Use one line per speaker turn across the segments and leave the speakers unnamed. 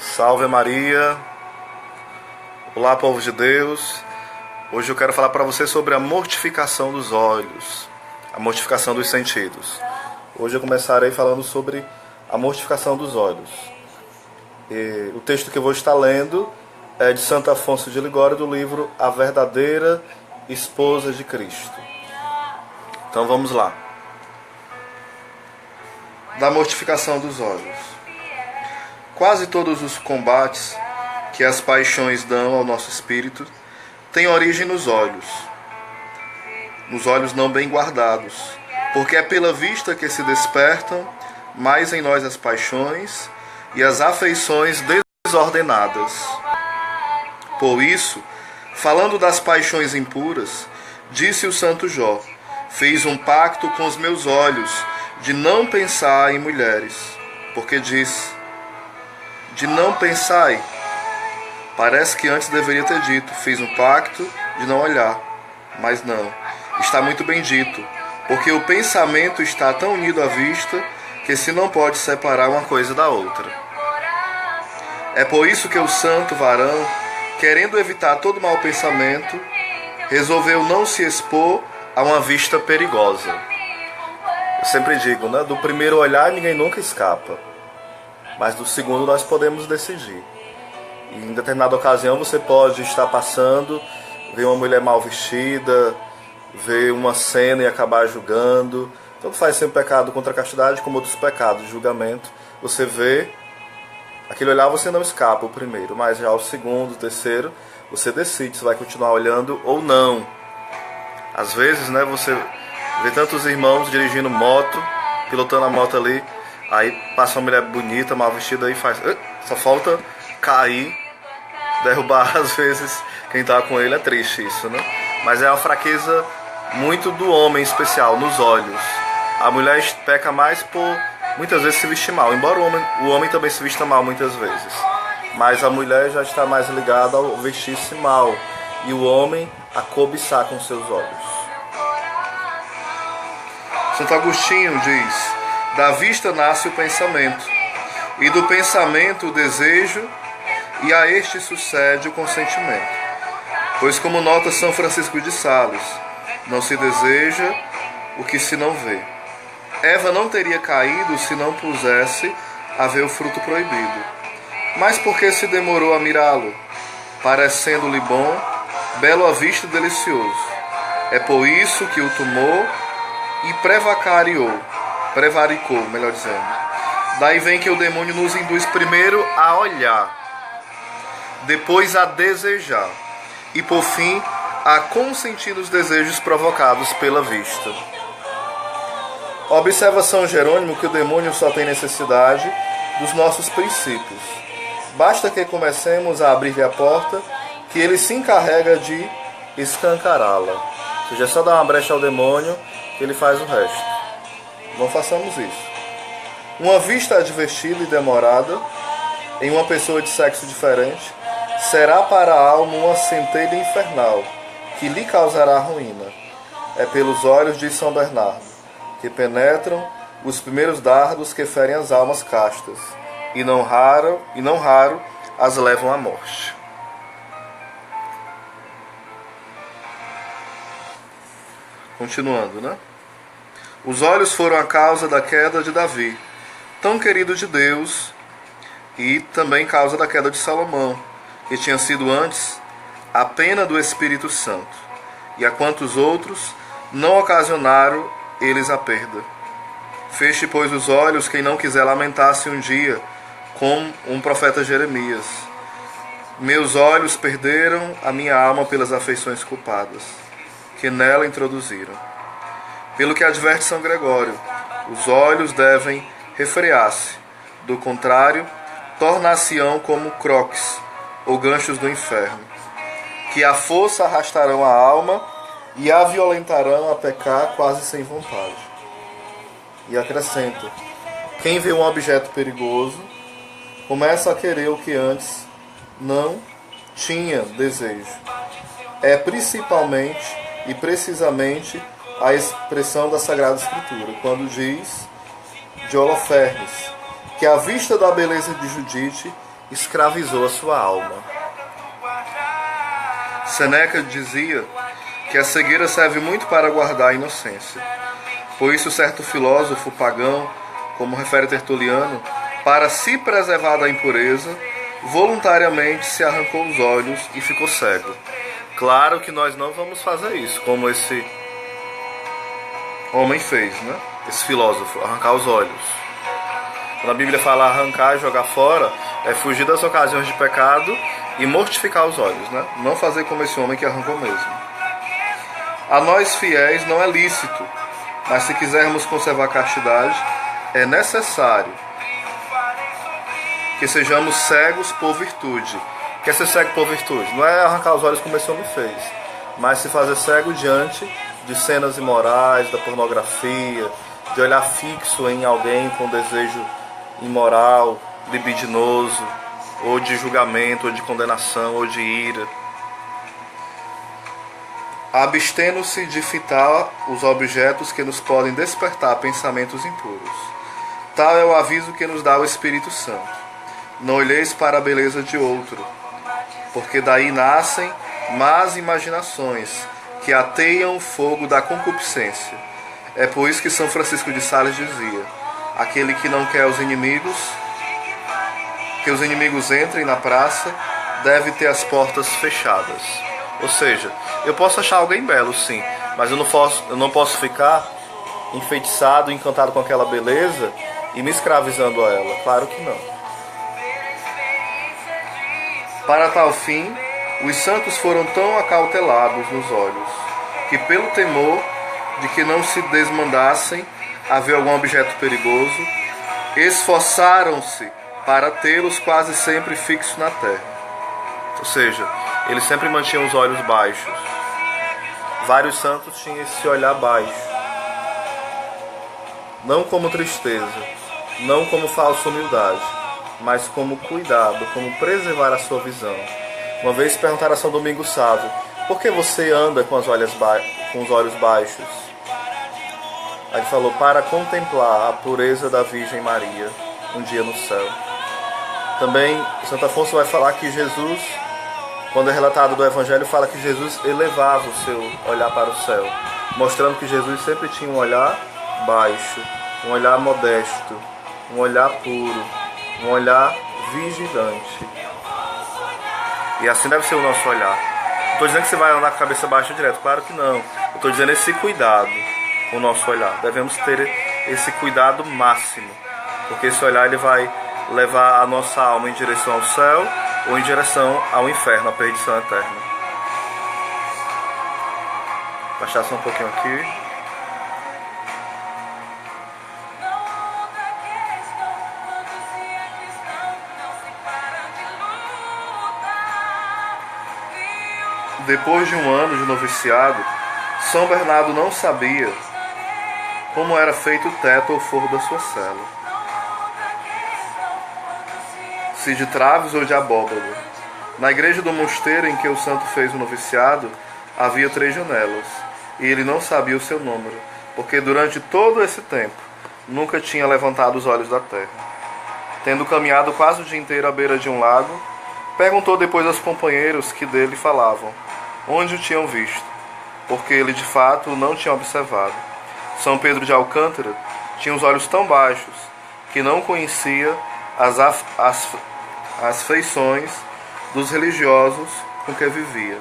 Salve Maria, olá povo de Deus. Hoje eu quero falar para você sobre a mortificação dos olhos, a mortificação dos sentidos. Hoje eu começarei falando sobre a mortificação dos olhos. O texto que eu vou estar lendo é de Santo Afonso de Ligório, do livro A Verdadeira Esposa de Cristo. Então vamos lá. Da mortificação dos olhos. Quase todos os combates que as paixões dão ao nosso espírito têm origem nos olhos não bem guardados, porque é pela vista que se despertam mais em nós as paixões e as afeições desordenadas. Por isso, falando das paixões impuras, disse o santo Jó: fiz um pacto com os meus olhos de não pensar em mulheres, porque diz: de não pensai. Parece que antes deveria ter dito: fiz um pacto de não olhar. Mas não, está muito bem dito, porque o pensamento está tão unido à vista que se não pode separar uma coisa da outra. É por isso que o santo varão, querendo evitar todo mau pensamento, resolveu não se expor a uma vista perigosa. Eu sempre digo, né? Do primeiro olhar ninguém nunca escapa, mas do segundo nós podemos decidir. E em determinada ocasião você pode estar passando, ver uma mulher mal vestida, ver uma cena e acabar julgando. Tanto faz ser um pecado contra a castidade como outros pecados, julgamento. Você vê, aquele olhar você não escapa o primeiro, mas já o segundo, o terceiro, você decide se vai continuar olhando ou não. Às vezes, né, você vê tantos irmãos dirigindo moto, pilotando a moto ali, aí passa uma mulher bonita, mal vestida e faz... Só falta cair, derrubar às vezes quem está com ele. É triste isso, né? Mas é uma fraqueza muito do homem, em especial, nos olhos. A mulher peca mais por muitas vezes se vestir mal, embora o homem também se vista mal muitas vezes. Mas a mulher já está mais ligada ao vestir-se mal, e o homem a cobiçar com seus olhos. Santo Agostinho diz: da vista nasce o pensamento, e do pensamento o desejo, e a este sucede o consentimento. Pois, como nota São Francisco de Sales, não se deseja o que se não vê. Eva não teria caído se não pusesse a ver o fruto proibido. Mas porque se demorou a mirá-lo, parecendo-lhe bom, belo à vista e delicioso. É por isso que o tomou e prevaricou, melhor dizendo. Daí vem que o demônio nos induz primeiro a olhar, depois a desejar e por fim a consentir nos desejos provocados pela vista. Observa São Jerônimo que o demônio só tem necessidade dos nossos princípios. Basta que comecemos a abrir-lhe a porta, que ele se encarrega de escancará-la. Ou seja, é só dar uma brecha ao demônio que ele faz o resto. Não façamos isso. Uma vista advertida e demorada em uma pessoa de sexo diferente será para a alma uma centelha infernal que lhe causará ruína. É pelos olhos de São Bernardo que penetram os primeiros dardos que ferem as almas castas, e não raro as levam à morte. Continuando, né? Os olhos foram a causa da queda de Davi, tão querido de Deus, e também causa da queda de Salomão, que tinha sido antes a pena do Espírito Santo, e a quantos outros não ocasionaram eles a perda. Feche, pois, os olhos quem não quiser lamentar-se um dia, como um profeta Jeremias. Meus olhos perderam a minha alma pelas afeições culpadas, que nela introduziram. Pelo que adverte São Gregório, os olhos devem refrear-se, do contrário, tornar-se-ão como croques ou ganchos do inferno, que à força arrastarão a alma e a violentarão a pecar quase sem vontade. E acrescenta: quem vê um objeto perigoso começa a querer o que antes não tinha desejo. É principalmente e precisamente a expressão da Sagrada Escritura, quando diz de Holofernes que à vista da beleza de Judite escravizou a sua alma. Sêneca dizia que a cegueira serve muito para guardar a inocência. Por isso, certo filósofo pagão, como refere Tertuliano, para se preservar da impureza, voluntariamente se arrancou os olhos e ficou cego. Claro que nós não vamos fazer isso, como esse homem fez, né? Esse filósofo, arrancar os olhos. Quando a Bíblia fala arrancar e jogar fora, é fugir das ocasiões de pecado e mortificar os olhos, né? Não fazer como esse homem que arrancou mesmo. A nós fiéis não é lícito, mas se quisermos conservar a castidade, é necessário que sejamos cegos por virtude. O que é ser cego por virtude? Não é arrancar os olhos como esse homem fez, mas se fazer cego diante de cenas imorais, da pornografia, de olhar fixo em alguém com desejo imoral, libidinoso, ou de julgamento, ou de condenação, ou de ira. Abstendo-se de fitar os objetos que nos podem despertar pensamentos impuros. Tal é o aviso que nos dá o Espírito Santo. Não olheis para a beleza de outro, porque daí nascem más imaginações que ateiam o fogo da concupiscência. É por isso que São Francisco de Sales dizia: aquele que não quer que os inimigos entrem na praça, deve ter as portas fechadas. Ou seja, eu posso achar alguém belo, sim, mas eu não posso ficar enfeitiçado, encantado com aquela beleza e me escravizando a ela. Claro que não. Para tal fim, os santos foram tão acautelados nos olhos, que pelo temor de que não se desmandassem a ver algum objeto perigoso, esforçaram-se para tê-los quase sempre fixos na terra. Ou seja, eles sempre mantinham os olhos baixos. Vários santos tinham esse olhar baixo, não como tristeza, não como falsa humildade, mas como cuidado, como preservar a sua visão. Uma vez perguntaram a São Domingos Sávio: por que você anda com os olhos baixos? Aí ele falou: para contemplar a pureza da Virgem Maria um dia no céu. Também Santo Afonso vai falar que Jesus, quando é relatado do Evangelho, fala que Jesus elevava o seu olhar para o céu, mostrando que Jesus sempre tinha um olhar baixo, um olhar modesto, um olhar puro, um olhar vigilante. E assim deve ser o nosso olhar. Não estou dizendo que você vai andar com a cabeça baixa direto, claro que não. Eu estou dizendo esse cuidado com o nosso olhar. Devemos ter esse cuidado máximo, porque esse olhar ele vai levar a nossa alma em direção ao céu ou em direção ao inferno, à perdição eterna. Baixar só um pouquinho aqui. Depois de um ano de noviciado, São Bernardo não sabia como era feito o teto ou forro da sua cela, se de traves ou de abóbada. Na igreja do mosteiro em que o santo fez o noviciado, havia 3 janelas, e ele não sabia o seu número, porque durante todo esse tempo nunca tinha levantado os olhos da terra. Tendo caminhado quase o dia inteiro à beira de um lago, perguntou depois aos companheiros que dele falavam onde o tinham visto, porque ele de fato não tinha observado. São Pedro de Alcântara tinha os olhos tão baixos que não conhecia as feições dos religiosos com que vivia,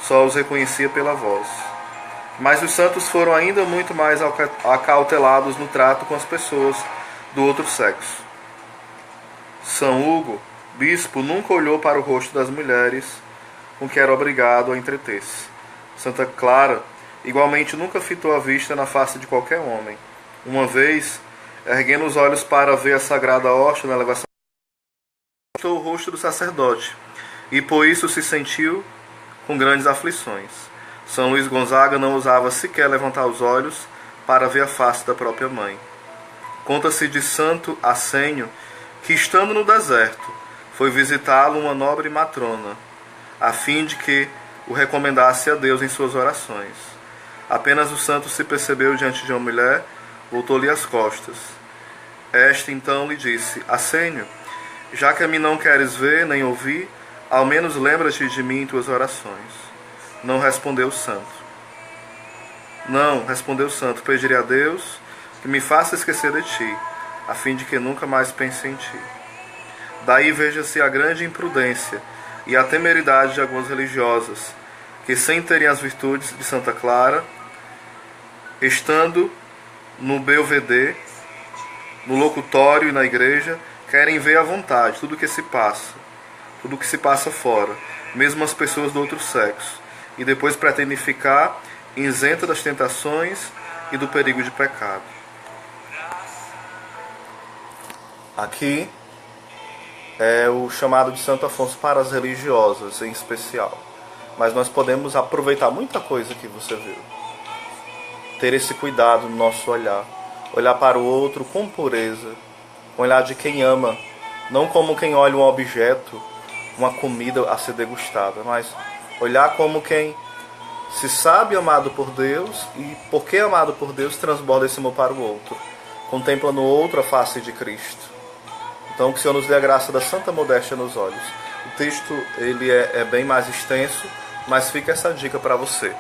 só os reconhecia pela voz. Mas os santos foram ainda muito mais acautelados no trato com as pessoas do outro sexo. São Hugo, bispo, nunca olhou para o rosto das mulheres com que era obrigado a entreter-se. Santa Clara, igualmente, nunca fitou a vista na face de qualquer homem. Uma vez, erguendo os olhos para ver a sagrada hóstia na elevação, o rosto do sacerdote, e por isso se sentiu com grandes aflições. São Luís Gonzaga não ousava sequer levantar os olhos para ver a face da própria mãe. Conta-se de Santo Assênio que, estando no deserto, foi visitá-lo uma nobre matrona, a fim de que o recomendasse a Deus em suas orações. Apenas o santo se percebeu diante de uma mulher, voltou-lhe as costas. Esta então lhe disse: Assênio, Já que a mim não queres ver nem ouvir, ao menos lembra-te de mim em tuas orações. Não respondeu o santo. Não, respondeu o santo, pedirei a Deus que me faça esquecer de ti, a fim de que nunca mais pense em ti. Daí veja-se a grande imprudência e a temeridade de algumas religiosas, que sem terem as virtudes de Santa Clara, estando no Belvedere, no locutório e na igreja, querem ver à vontade tudo o que se passa fora, mesmo as pessoas do outro sexo, e depois pretendem ficar isenta das tentações e do perigo de pecado. Aqui é o chamado de Santo Afonso para as religiosas em especial. Mas nós podemos aproveitar muita coisa que você viu. Ter esse cuidado no nosso olhar. Olhar para o outro com pureza. Olhar de quem ama. Não como quem olha um objeto, uma comida a ser degustada. Mas olhar como quem se sabe amado por Deus e, porque amado por Deus, transborda esse amor para o outro. Contempla no outro a face de Cristo. Então, que o Senhor nos dê a graça da santa modéstia nos olhos. O texto ele é bem mais extenso, mas fica essa dica para você.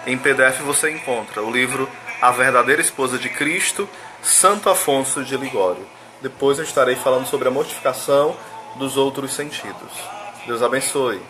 Em PDF você encontra o livro A Verdadeira Esposa de Cristo, Santo Afonso de Ligório. Depois eu estarei falando sobre a mortificação dos outros sentidos. Deus abençoe.